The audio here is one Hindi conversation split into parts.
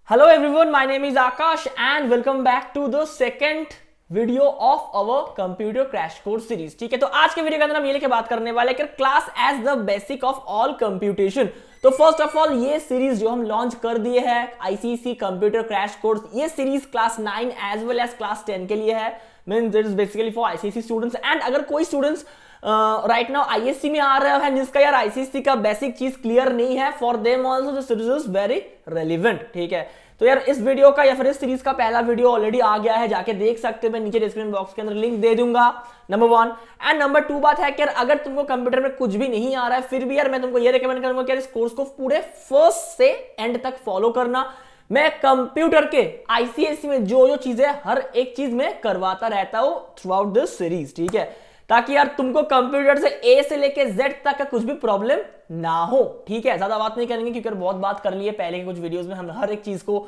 Hello everyone, my name is Akash and welcome back to the second video of our computer crash course series. ठीक है, तो आज के वीडियो के अंदर हम ये लेके बात करने वाले हैं class as the basic of all computation. तो फर्स्ट ऑफ ऑल ये सीरीज जो हम लॉन्च कर दिए है आईसीसी कंप्यूटर क्रैश कोर्स, ये series class 9 as well as class 10 के लिए है। Means it is basically for ICC students and अगर कोई स्टूडेंट्स राइट नाउ आईएससी में आ रहे हैं जिसका यार आईसीसी का बेसिक चीज क्लियर नहीं है, for them also this series is very relevant. ठीक है, तो यार इस वीडियो का या फिर इस सीरीज का पहला वीडियो ऑलरेडी आ गया है, जाके देख सकते हो, मैं नीचे डिस्क्रिप्शन बॉक्स के अंदर लिंक दे दूंगा। नंबर 1 एंड नंबर 2 बात है कि यार अगर तुमको कंप्यूटर में कुछ भी नहीं आ रहा है फिर भी यार मैं तुमको ये रिकमेंड करूंगा कि यार इस कोर्स को पूरे फर्स्ट से एंड तक फॉलो करना। मैं कंप्यूटर के आईसीएससी में जो जो चीजें हर एक चीज में करवाता रहता हूं थ्रू आउट दिस सीरीज। ठीक है, ताकि यार तुमको कंप्यूटर से ए से लेके जेड तक का कुछ भी प्रॉब्लम ना हो। ठीक है, ज्यादा बात नहीं करेंगे क्योंकि बहुत बात कर ली है पहले के कुछ वीडियोस में, हम हर एक चीज को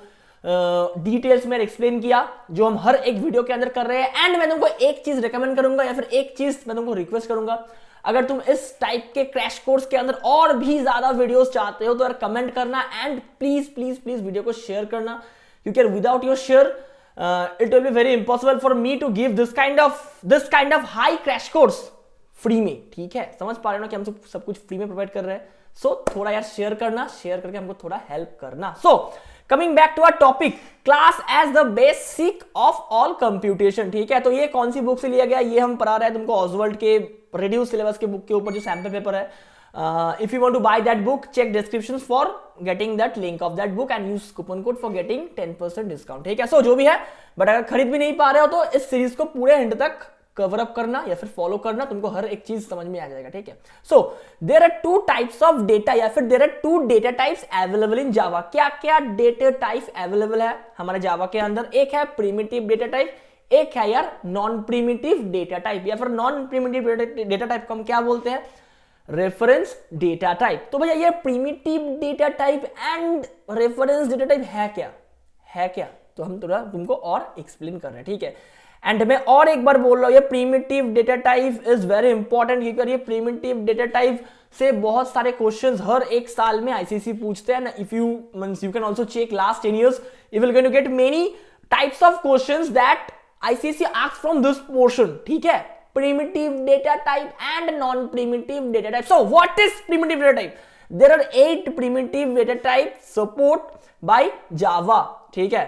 डिटेल्स में एक्सप्लेन किया जो हम हर एक वीडियो के अंदर कर रहे हैं। एंड मैं तुमको एक चीज रिकमेंड करूंगा या फिर एक चीज मैं तुमको रिक्वेस्ट करूंगा, अगर तुम इस टाइप के क्रैश कोर्स के अंदर और भी ज्यादा वीडियोस चाहते हो तो यार कमेंट करना and please please please video को शेयर करना, क्योंकि without your share it will be very impossible for me to give this kind of high crash course free में। ठीक है, समझ पा रहे हो ना कि हम सब कुछ फ्री में प्रोवाइड कर रहे हैं। सो थोड़ा यार शेयर करना, शेयर करके हमको थोड़ा हेल्प करना। So coming back to our topic, class as the basic of all computation. ठीक है, तो ये कौन सी बुक से लिया गया, ये हम पढ़ा रहे हैं तुमको ऑसवर्ल्ड के रिड्यूस सिलेबस के बुक के ऊपर जो सैंपल पेपर है। If you want to buy that book, check descriptions for getting that link of that book and use coupon code for getting 10% discount। ठीक है, सो जो भी है, बट अगर खरीद भी नहीं पा रहे हो तो इस सीरीज को पूरे एंड तक कवर अप करना या फिर फॉलो करना, तुमको हर एक चीज समझ में आ जाएगा। ठीक है, so there are two types of data या फिर there are two data types available in Java. क्या क्या डेटा टाइप अवेलेबल है हमारे जावा के अंदर? एक है प्रिमिटिव डेटा टाइप, एक है यार नॉन प्रिमिटिव डेटा टाइप, या फिर नॉन प्रिमिटिव डेटा टाइप को हम क्या बोलते हैं? Reference data type. तो भैया ये primitive data type and reference data type है क्या तो हम थोड़ा तुमको और एक्सप्लेन कर रहे हैं। ठीक है, एंड मैं और एक बार बोल रहा हूं, ये primitive data type is very important, क्योंकि ये प्रिमिटिव डेटा टाइप से बहुत सारे क्वेश्चंस हर एक साल में आईसीसी पूछते हैं। If you means you can also check last 10 years, you will going to get many types of questions that ICSE asks from this portion। ठीक है, primitive data type and non-primitive data type। So what is primitive data type? There are 8 primitive data type support by Java। ठीक है,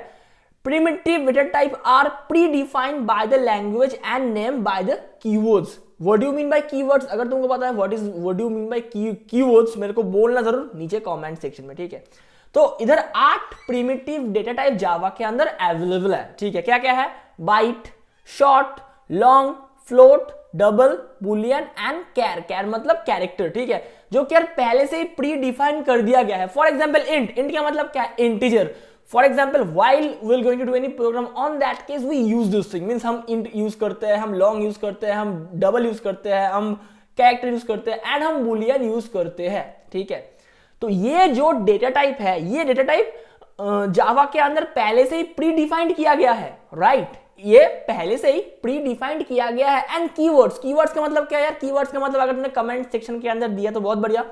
primitive data type are predefined by the language and named by the keywords। What do you mean by keywords? अगर तुमको पता है what do you mean by keywords, मेरे को बोलना जरूर नीचे comment section में। ठीक है, तो इधर 8 primitive data type जावा के अंदर अवेलेबल है। ठीक है, क्या क्या है? Byte, short, long, float, double, boolean and char मतलब कैरेक्टर। ठीक है, जो कि यार पहले से ही प्री डिफाइन कर दिया गया है। फॉर एग्जांपल इंट का मतलब क्या है? Integer. For example while we will going to do any program on that case we use this thing, means हम इंट यूज करते हैं, हम लॉन्ग यूज करते हैं, हम डबल यूज करते हैं, हम कैरेक्टर यूज करते हैं एंड हम बुलियन यूज करते हैं। ठीक है, तो ये जो डेटा टाइप है, ये डेटा टाइप जावा के अंदर पहले से ही प्री डिफाइंड किया गया है। राइट, ये पहले से ही प्री डिफाइंड किया गया है। एंड कीवर्ड्स का मतलब क्या है यार? कीवर्ड्स का मतलब अगर तुमने कमेंट सेक्शन के अंदर दिया तो बहुत बढ़िया,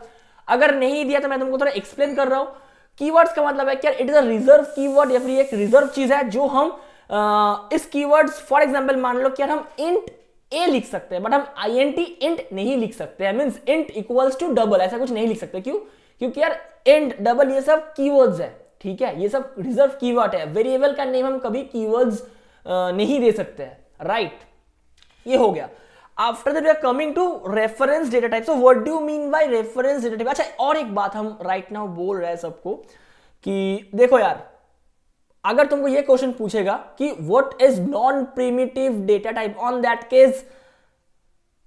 अगर नहीं दिया तो मैं तुमको थोड़ा एक्सप्लेन कर रहा हूं। कीवर्ड्स का मतलब है कि यार it is a reserve keyword या फिर एक रिजर्व चीज है जो हम इस कीवर्ड्स, फॉर एग्जांपल मान लो कि यार हम इंट ए लिख सकते हैं बट हम INT इंट नहीं लिख सकते हैं, means int equals to double, ऐसा कुछ नहीं लिख सकते। क्यों? क्योंकि यार इंट, डबल ये सब कीवर्ड्स है। ठीक है, ये सब रिजर्व कीवर्ड है, वेरिएबल का नेम हम कभी कीवर्ड्स नहीं दे सकते हैं। राइट, ये हो गया। After that we are coming to reference data type. So what do you mean by reference data type? अच्छा, और एक बात हम राइट नाउ बोल रहे हैं सबको कि देखो यार, अगर तुमको ये क्वेश्चन पूछेगा कि what is non primitive data type, on that case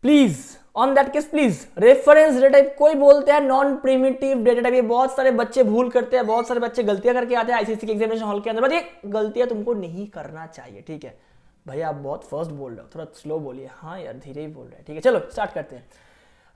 please reference data type कोई बोलते हैं नॉन प्रिमिटिव डेटा टाइप। ये बहुत सारे बच्चे भूल करते हैं, बहुत सारे बच्चे गलतियां करके आते हैं आईसीसी के एग्जामिनेशन हॉल के अंदर, बट ये गलतियां तुमको नहीं करना चाहिए। ठीक है भैया, आप बहुत फास्ट बोल रहे हो, थोड़ा स्लो बोलिए। हाँ यार, धीरे ही बोल रहे हैं। ठीक है, चलो स्टार्ट करते हैं।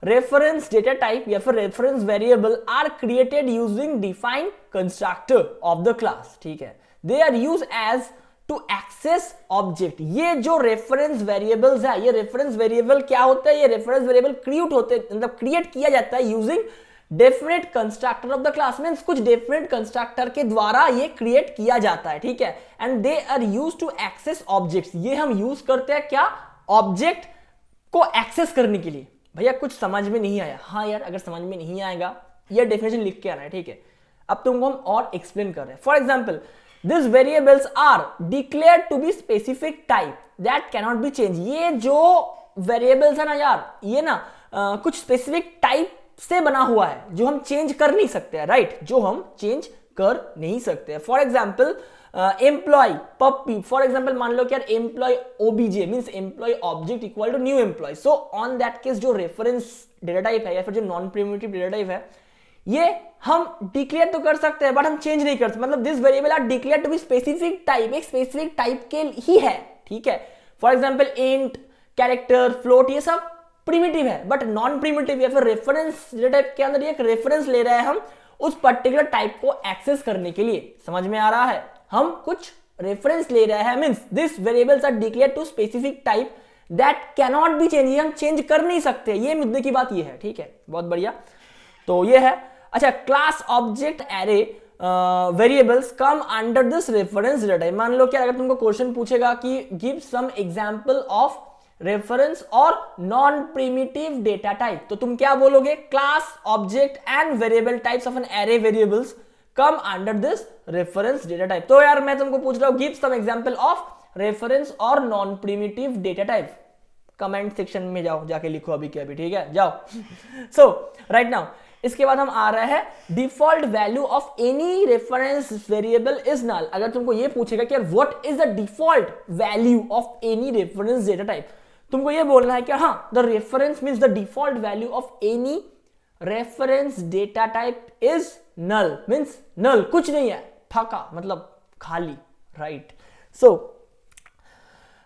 रेफरेंस डेटा टाइप या फिर reference variable are created using defined constructor of the class. ठीक है, they are use as to access object. ये जो रेफरेंस वेरिएबल्स है, ये रेफरेंस वेरिएबल क्या होता है? ये रेफरेंस वेरिएबल क्रिएट होते हैं, मतलब क्रिएट किया जाता है using definite constructor of the class means कुछ डेफिनेट कंस्ट्रक्टर के द्वारा ये क्रिएट किया जाता है, ठीक है। And they are used to access objects, ये हम यूज करते हैं क्या, ऑब्जेक्ट को एक्सेस करने के लिए। भैया कुछ समझ में नहीं आया, हाँ यार अगर समझ में नहीं आएगा ये डेफिनेशन लिख के आना है, ठीक है। अब तुमको हम और एक्सप्लेन कर रहे हैं। For example this variables are declared to be specific type that cannot be change. ये जो वेरिएबल्स है ना यार, ये ना कुछ स्पेसिफिक टाइप से बना हुआ है जो हम चेंज कर नहीं सकते हैं, राइट, जो हम चेंज कर नहीं सकते। For example employ puppy, for example मान लो कि यार employ OBJ means employ object equal to new employ. So on that case जो रेफरेंस डेटा टाइप है या फिर जो नॉन प्रिमिटिव डेटा टाइप है, ये हम डिक्लेयर तो कर सकते हैं बट हम चेंज नहीं कर सकते। मतलब this variable are declare to be specific type, एक स्पेसिफिक टाइप के ही है, ठीक है। For example int, character, float, ये सब प्रिमिटिव है, बट नॉन प्रिमिटिव या फिर रेफरेंस डेटा टाइप के अंदर एक रेफरेंस ले रहे हैं हम उस पर्टिकुलर टाइप को एक्सेस करने के लिए। समझ में आ रहा है, हम कुछ रेफरेंस ले रहे हैं, means this variables are declare to specific type that cannot be change, हम चेंज कर नहीं सकते। ये मुद्दे की बात ये है, ठीक है, बहुत बढ़िया। तो ये है। अच्छा, class object array variables come under this reference data type. मान लो कि अगर तुमको क्वेश्चन पूछेगा कि give some example of reference और नॉन प्रिमिटिव डेटा टाइप, तो तुम क्या बोलोगे, class object and variable types of an array variables come under this reference data type. तो यार मैं तुमको पूछ रहा हूं give some example of reference और non primitive data type. Comment section में जाओ, जाके लिखो अभी के अभी, ठीक है, जाओ। सो राइट नाउ इसके बाद हम आ रहे हैं default value of any reference variable is null. अगर तुमको ये पूछेगा कि what is the default value of any reference data type, तुमको ये बोलना है कि हाँ the reference means the default value of any reference data type is null, means null, कुछ नहीं है, फाका मतलब खाली, right. So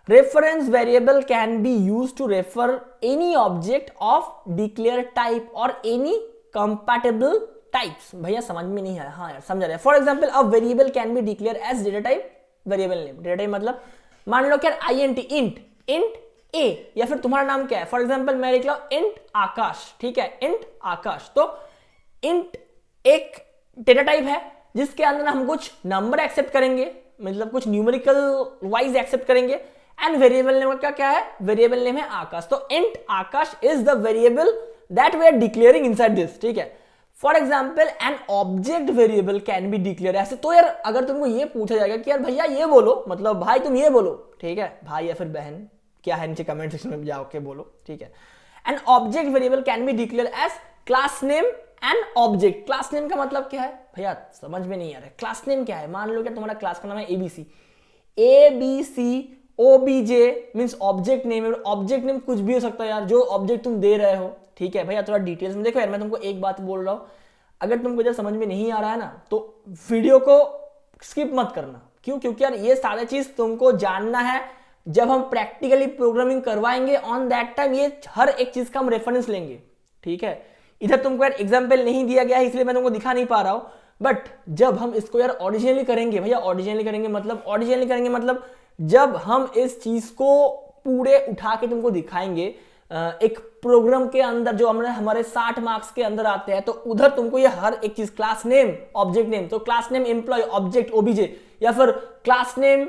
reference variable can be used to refer any object of declared type or any compatible types। भैया समझ में नहीं आया, हाँ यार समझ रहे हैं। For example a variable can be declare as data type variable name. Data type मतलब मान लो क्या, INT इंट ए, या फिर तुम्हारा नाम क्या है, फॉर एग्जाम्पल मैं लिख रहा हूं इंट आकाश, ठीक है, इंट आकाश। तो इंट एक डेटा टाइप है जिसके अंदर हम कुछ नंबर एक्सेप्ट करेंगे, मतलब कुछ न्यूमेरिकल वाइज एक्सेप्ट करेंगे, एंड वेरिएबल नेम का क्या है, वेरिएबल नेम है आकाश। तो int Akash is the variable that we are declaring inside this, ठीक है। For example an object variable can be declare ऐसे। तो यार अगर तुमको ये पूछा जाएगा कि यार भैया ये बोलो, मतलब भाई तुम ये बोलो, ठीक है, भाई या फिर बहन क्या है, नीचे कमेंट सेक्शन में जाओ के बोलो, ठीक है। An object variable can be declare as class name and object. Class name का मतलब क्या है भैया, समझ में नहीं आ रहा है, क्लास नेम क्या है। मान लो कि तुम्हारा क्लास का नाम है ABC, OBJ means object name है। ऑब्जेक्ट नेम कुछ भी हो सकता है यार, जो ऑब्जेक्ट तुम दे रहे हो, ठीक है भैया। थोड़ा डिटेल्स में देखो यार, मैं तुमको एक बात बोल रहा हूं, अगर तुमको जब समझ में नहीं आ रहा है ना तो वीडियो को स्किप मत करना। क्यों? क्योंकि यार ये सारे चीज तुमको जानना है। जब हम प्रैक्टिकली प्रोग्रामिंग करवाएंगे ऑन दैट टाइम ये हर एक चीज का हम रेफरेंस लेंगे, ठीक है। इधर तुमको यार एग्जाम्पल नहीं दिया गया है इसलिए मैं तुमको दिखा नहीं पा रहा हूं, बट जब हम इसको यार ओरिजिनली करेंगे भैया, ओरिजिनली करेंगे मतलब जब हम इस चीज को पूरे उठा के तुमको दिखाएंगे एक प्रोग्राम के अंदर जो हमारे 60 मार्क्स के अंदर आते हैं, तो उधर तुमको ये हर एक चीज, क्लास नेम, ऑब्जेक्ट नेम, तो class name employ object OBJ, या फिर class name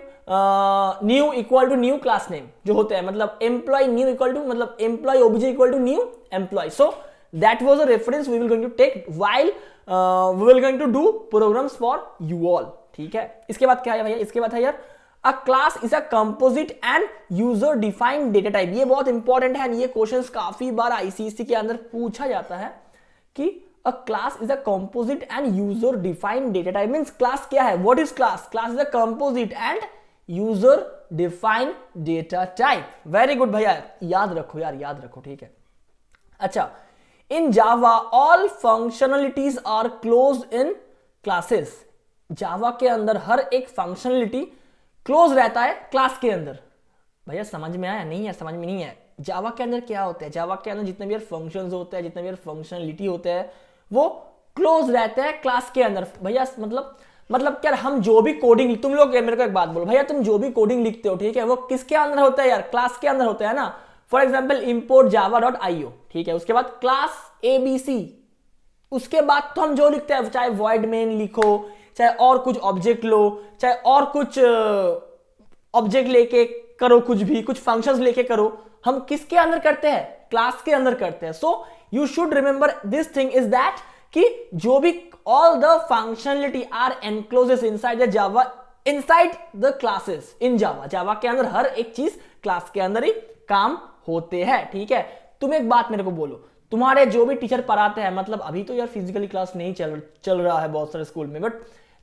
new equal to new class name जो होते हैं, मतलब एम्प्लॉय न्यू इक्वल टू मतलब employ OBJ equal to new employ. So that was a reference we will going to take while we will going to do programs for you all, ठीक है। इसके बाद क्या है भैया, इसके बाद है यार A class is a composite and user defined data type। ये बहुत इंपॉर्टेंट है, ये क्वेश्चंस काफी बार ICSE के अंदर पूछा जाता है कि a class is a composite and user defined data type means class क्या है, what is class? Class is a composite and user defined data type। Very good भैया, याद रखो यार, याद रखो, ठीक है। अच्छा, in Java all functionalities are closed in classes। Java के अंदर हर एक फंक्शनलिटी क्लोज रहता है क्लास के अंदर। भैया समझ में आया? नहीं है, समझ में नहीं है। जावा के अंदर क्या होता है, जावा के अंदर जितने भी फंक्शंस होते हैं, जितने भी फंक्शनलिटी होते हैं, वो क्लोज रहते हैं क्लास के अंदर। भैया मतलब क्या, हम जो भी कोडिंग, तुम लोग मेरे को एक बात बोलो भैया, तुम जो भी कोडिंग लिखते हो, ठीक है, वो किसके अंदर होता है यार, क्लास के अंदर होता है ना। फॉर एग्जाम्पल import java.io, ठीक है, उसके बाद क्लास ABC, उसके बाद तो हम जो लिखते हैं, चाहे void main लिखो, चाहे और कुछ ऑब्जेक्ट लो, चाहे और कुछ ऑब्जेक्ट लेके करो, कुछ भी कुछ फंक्शंस लेके करो, हम किसके अंदर करते हैं, क्लास के अंदर करते हैं. So you should remember this thing is that कि जो भी all the functionality are encloses inside the Java, inside the classes in Java. Java के अंदर हर एक चीज क्लास के अंदर ही काम होते हैं. ठीक है, तुम एक बात मेरे को बोलो, तुम्हारे जो भी टीचर पढ़ाते हैं, मतलब अभी तो यार फिजिकली क्लास नहीं चल रहा है बहुत सारे स्कूल में, बट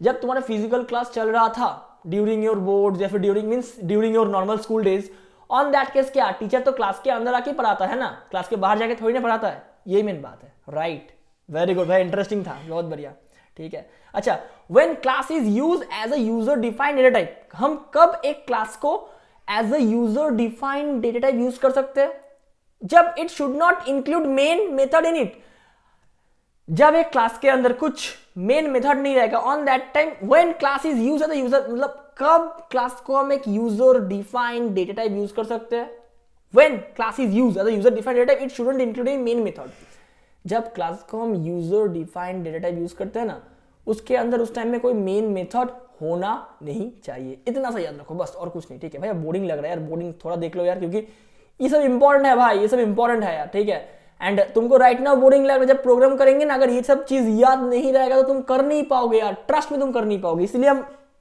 जब तुम्हारा फिजिकल क्लास चल रहा था ड्यूरिंग योर बोर्ड या फिर during your normal school days, on that case क्या टीचर तो क्लास के अंदर आके पढ़ाता है ना, क्लास के बाहर जाके थोड़ी ना पढ़ाता है. यही मेन बात है. राइट, वेरी गुड भाई, इंटरेस्टिंग था, बहुत बढ़िया. ठीक है, अच्छा, when class is use as a user defined data type, हम कब एक क्लास को as a user defined data type use कर सकते हैं, जब it should not include main method in it. जब एक क्लास के अंदर कुछ मेन मेथड नहीं रहेगा, on that time when class is use as a user, मतलब कब क्लास को हम एक user defined data type use कर सकते हैं, when class is use as a user defined data type it shouldn't include in main method. जब क्लास को हम user defined data type use करते हैं ना, उसके अंदर उस टाइम में कोई मेन मेथड होना नहीं चाहिए. इतना सा याद रखो बस, और कुछ नहीं. ठीक है भैया, बोरिंग लग रहा है यार, बोरिंग थोड़ा देख लो यार, क्योंकि ये सब इंपॉर्टेंट है भाई, ये सब इंपॉर्टेंट है यार. ठीक है, एंड तुमको राइट नाउ बोरिंग लग रहा है, जब प्रोग्राम करेंगे ना, अगर ये सब चीज याद नहीं रहेगा तो तुम कर नहीं पाओगे यार, ट्रस्ट में तुम कर नहीं पाओगे. इसलिए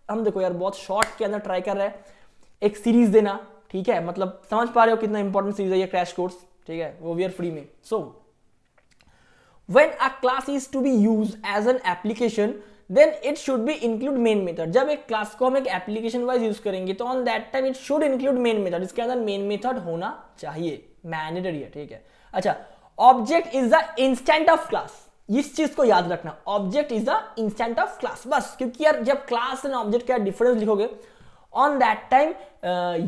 हम देखो यार, बहुत शॉर्ट के अंदर ट्राई कर रहे हैं एक सीरीज देना. ठीक है, मतलब समझ पा रहे हो कितना इंपॉर्टेंट सीरीज है ये क्रैश कोर्स. ठीक है, वो भी यार फ्री में. सो when a class is to be used as an application then it should be include main method. जब एक क्लास को हम एक एप्लीकेशन वाइज यूज करेंगे तो on that time it should include main method. इसके अंदर मेन मेथड होना चाहिए, मैंडेटरी है. ठीक है, अच्छा, object is the instant of class. इस चीज को याद रखना, object is the instant of class, बस. क्योंकि यार जब क्लास एंड ऑब्जेक्ट का डिफरेंस लिखोगे, on that time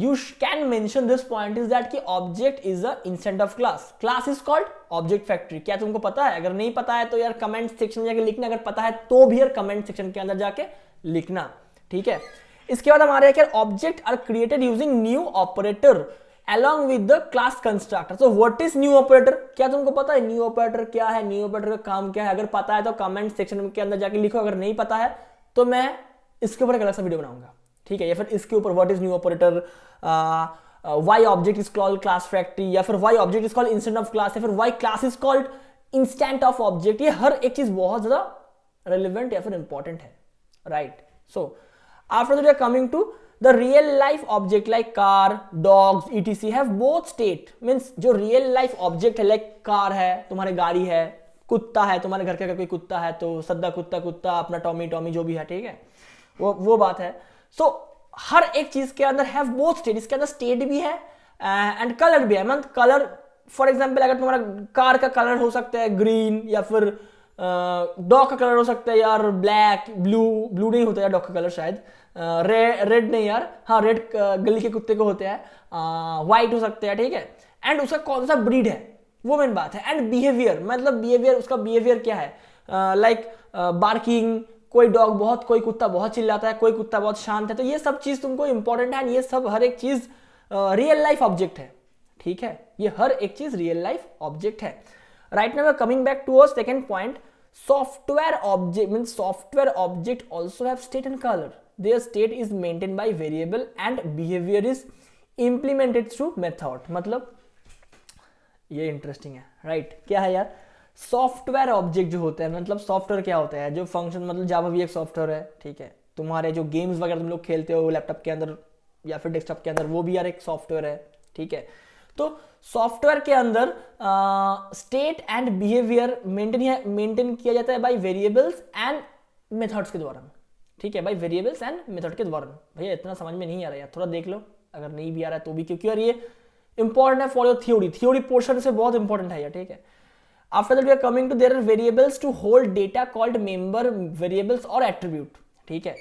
you can mention this point is that कि object is the instant of class. Class is called object factory. क्या तुमको पता है? अगर नहीं पता है तो यार कमेंट सेक्शन में जाके लिखना, अगर पता है तो भी यार कमेंट सेक्शन के अंदर जाके लिखना. ठीक है, इसके बाद हमारे क्या, object are created using new operator along with the class constructor. So what is new operator? क्या तुमको पता है न्यू ऑपरेटर क्या है, न्यू ऑपरेटर का काम क्या है? अगर पता है तो कमेंट सेक्शन के अंदर जाके लिखो, अगर नहीं पता है तो मैं इसके ऊपर एक अलग सा वीडियो बनाऊंगा. ठीक है, या फिर इसके ऊपर what is new operator, why object is called class factory, या फिर why object is called instant of class, या फिर why class is called instant of object. ये हर एक चीज बहुत ज्यादा रेलिवेंट या फिर इंपॉर्टेंट है. Right, so after that we are coming to the real life object like car, dogs, etc have both state. means जो real life object है, like car है, तुम्हारे गाड़ी है, कुत्ता है, तुम्हारे घर के अगर कोई कुत्ता है तो सद्दा कुत्ता, कुत्ता अपना टॉमी टॉमी जो भी है. ठीक है, वो बात है. सो हर एक चीज के अंदर हैव बोथ स्टेट. इसके अंदर स्टेट भी है एंड कलर भी है. मतलब कलर, फॉर एग्जांपल अगर तुम्हारा कार का कलर हो सकता है ग्रीन, या फिर डॉग का कलर हो सकता है यार ब्लैक, ब्लू नहीं होता यार डॉग का कलर शायद, रेड नहीं यार, हाँ रेड गली के कुत्ते को होते हैं, व्हाइट हो सकते हैं. ठीक है, एंड उसका कौन सा ब्रीड है वो मेन बात है. एंड बिहेवियर, मतलब बिहेवियर, उसका बिहेवियर क्या है, लाइक बार्किंग, कोई डॉग बहुत, कोई कुत्ता बहुत चिल्लाता है, कोई कुत्ता बहुत शांत है. तो ये सब चीज तुमको इंपॉर्टेंट है, ये सब हर एक चीज रियल लाइफ ऑब्जेक्ट है. ठीक है, ये हर एक चीज रियल लाइफ ऑब्जेक्ट है. Right now we are coming back to our second point. Software object means software object also have state and colour. Their state is maintained by variable and behavior is implemented through method. मतलब ये इंटरेस्टिंग है. राइट, क्या है यार, सॉफ्टवेयर ऑब्जेक्ट जो होता है, मतलब सॉफ्टवेयर क्या होता है, जो फंक्शन, मतलब जावा भी एक सॉफ्टवेयर है. ठीक है, तुम्हारे जो गेम्स वगैरह तुम लोग खेलते हो लैपटॉप के अंदर या फिर डेस्कटॉप के अंदर, वो भी यार एक सॉफ्टवेयर है. ठीक है, तो सॉफ्टवेयर के अंदर स्टेट एंड बिहेवियर मेंटेन किया जाता है बाय वेरिएबल्स एंड मेथड्स के द्वारा. ठीक है, बाय वेरिएबल्स एंड मेथड के द्वारा. भैया इतना समझ में नहीं आ रहा यार, थोड़ा देख लो, अगर नहीं भी आ रहा है तो भी, क्योंकि यार ये इंपॉर्टेंट है फॉर योर थ्योरी पोर्शन से बहुत इंपॉर्टेंट है यार. ठीक है, after that we are coming to there are variables to hold data called member variables और एट्रीब्यूट. ठीक है,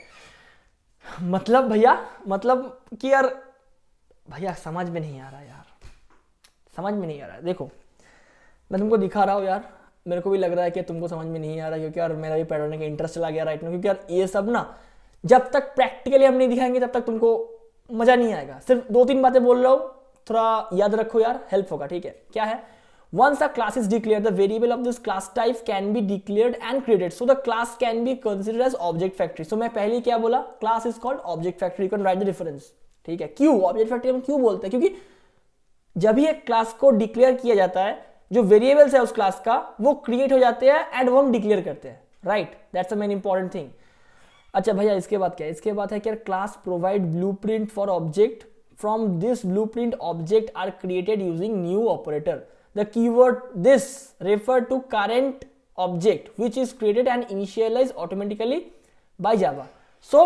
मतलब भैया, मतलब कि यार भैया समझ में नहीं आ रहा यार, समझ में नहीं आ रहा है. देखो मैं तुमको दिखा रहा हूँ यार, मेरे को भी लग रहा है कि तुमको समझ में नहीं आ रहा, क्योंकि यार मेरा भी पढ़ने का इंटरेस्ट चला गया राइट में. क्योंकि यार ये सब ना जब तक प्रैक्टिकली हम नहीं दिखाएंगे तब तक तुमको मजा नहीं आएगा. सिर्फ 2-3 बातें बोल रहा हूँ, थोड़ा याद रखो यार, हेल्प होगा. ठीक है, क्या है, Once a class is declared, the variable of this class type can be declared and created. So the class can be considered as object factory. So मैं पहले क्या बोला, class is called object factory. You can write the difference. ठीक है, क्यों object factory हम क्यों बोलते हैं? क्योंकि जब भी एक क्लास को डिक्लेयर किया जाता है, जो वेरिएबल्स है उस क्लास का वो क्रिएट हो जाते हैं एंड वो हम डिक्लेयर करते हैं, right? That's a main important thing. अच्छा भैया, इसके बाद क्या है? इसके बाद है कि class provide blueprint for object. From this blueprint object are created using new operator. The keyword this refer to current object which is created and initialized automatically by Java. So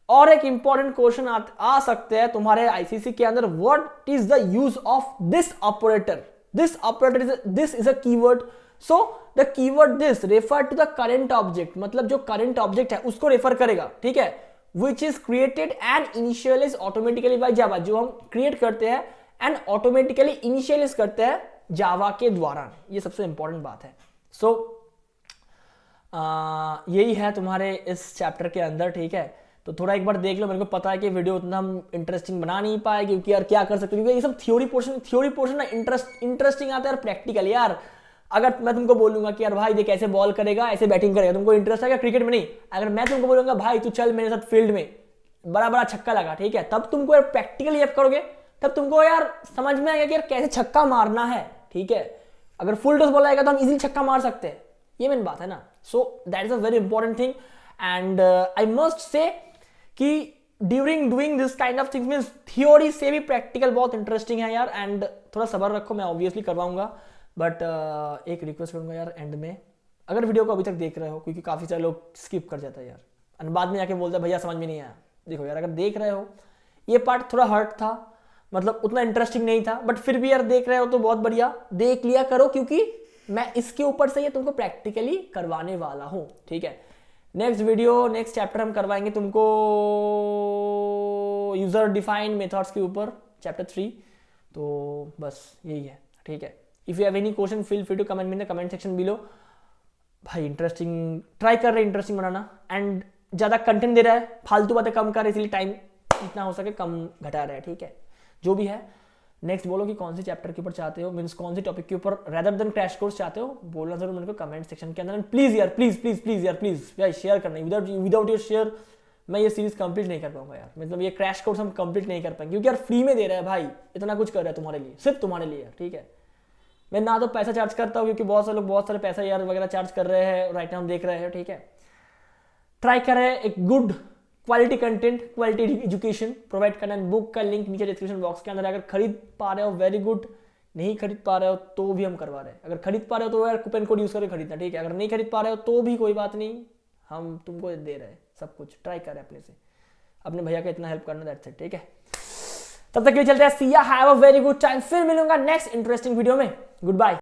और एक इंपॉर्टेंट क्वेश्चन आ सकते हैं तुम्हारे आईसीसी के अंदर, what is the use of this operator? This operator this is a keyword. So the keyword this refer to the current object, मतलब जो करंट ऑब्जेक्ट है उसको रेफर करेगा, ठीक है, which is created and initialize automatically by Java, जो हम क्रिएट करते हैं एंड ऑटोमेटिकली इनिशियलाइज करते हैं जावा के द्वारा. ये सबसे इंपॉर्टेंट बात है. सो यही है तुम्हारे इस चैप्टर के अंदर, ठीक है. तो थोड़ा एक बार देख लो. मेरे को पता है कि वीडियो उतना हम इंटरेस्टिंग बना नहीं पाए, क्योंकि यार क्या कर सकते हैं, क्योंकि ये सब थ्योरी पोर्शन ना इंटरेस्टिंग आता है यार, प्रैक्टिकल. यार अगर मैं तुमको बोलूंगा कि यार भाई देख ऐसे बॉल करेगा, ऐसे बैटिंग करेगा, तुमको इंटरेस्ट आएगा क्रिकेट में? नहीं. अगर मैं तुमको बोलूंगा भाई तू चल मेरे साथ फील्ड में, बड़ा बड़ा छक्का लगा, ठीक है, तब तुमको यार प्रैक्टिकली हेल्प करोगे, तब तुमको यार समझ में आएगा कि यार कैसे छक्का मारना है, ठीक है. अगर फुल टॉस बॉल आएगा तो हम इजीली छक्का मार सकते हैं. ये मेन बात है ना. So that is a very important thing. And I must say कि during doing this kind of things means theory से भी प्रैक्टिकल बहुत इंटरेस्टिंग है यार. एंड थोड़ा सब्र रखो, मैं ऑब्वियसली करवाऊंगा, बट एक रिक्वेस्ट करूंगा यार एंड में, अगर वीडियो को अभी तक देख रहे हो, क्योंकि काफी सारे लोग स्किप कर जाते हैं यार, एंड बाद में जाके बोलते हैं भैया समझ में नहीं आया. देखो यार, अगर देख रहे हो, ये पार्ट थोड़ा हर्ट था, मतलब उतना इंटरेस्टिंग नहीं था, बट फिर भी यार देख रहे हो तो बहुत बढ़िया, देख लिया करो, क्योंकि मैं इसके ऊपर से ये तुमको प्रैक्टिकली करवाने वाला हूं, ठीक है. नेक्स्ट वीडियो, नेक्स्ट चैप्टर हम करवाएंगे तुमको यूजर डिफाइंड मेथड्स के ऊपर, चैप्टर 3. तो बस यही है, ठीक है. If you have any question feel free to comment in the comment section below. भाई इंटरेस्टिंग ट्राई कर रहे हैं, इंटरेस्टिंग बनाना, एंड ज्यादा कंटेंट दे रहा है, फालतू बातें कम कर रहे, इसलिए टाइम जितना हो सके कम घटा रहा है, ठीक है. जो भी है, नेक्स्ट बोलो कि कौन से चैप्टर के ऊपर चाहते हो, मींस कौन से टॉपिक के ऊपर रेदर देन क्रैश कोर्स चाहते हो, बोलना जरूर मेरे को कमेंट सेक्शन के अंदर. प्लीज यार, प्लीज यार शेयर करना. विदाउट योर शेयर मैं ये सीरीज कंप्लीट नहीं कर पाऊंगा यार. मतलब ये क्रैश कोर्स हम कंप्लीट नहीं कर पाएंगे, क्योंकि यार फ्री में दे रहा है भाई, इतना कुछ कर रहा है तुम्हारे लिए, सिर्फ तुम्हारे लिए यार, ठीक है. मैं ना तो पैसा चार्ज करता हूँ, क्योंकि बहुत सारे लोग बहुत सारे पैसा यार वगैरह चार्ज कर रहे हैं, राइट नाउ देख रहे हैं, ठीक है. ट्राई करें एक good quality content, quality education provide करना. बुक का लिंक नीचे डिस्क्रिप्शन बॉक्स के अंदर. अगर खरीद पा रहे हो वेरी गुड, नहीं खरीद पा रहे हो तो भी हम करवा रहे हैं. अगर खरीद पा रहे हो तो यार कूपन कोड यूज करके खरीदना, ठीक है. अगर नहीं खरीद पा रहे हो तो भी कोई बात नहीं, हम तुमको दे रहे हैं सब कुछ. ट्राई करें अपने से, अपने भैया का इतना हेल्प करना, दैट्स इट, ठीक है. तब तक के लिए चलते हैं. See ya, have a very good time. फिर मिलूंगा नेक्स्ट इंटरेस्टिंग वीडियो में. Good bye.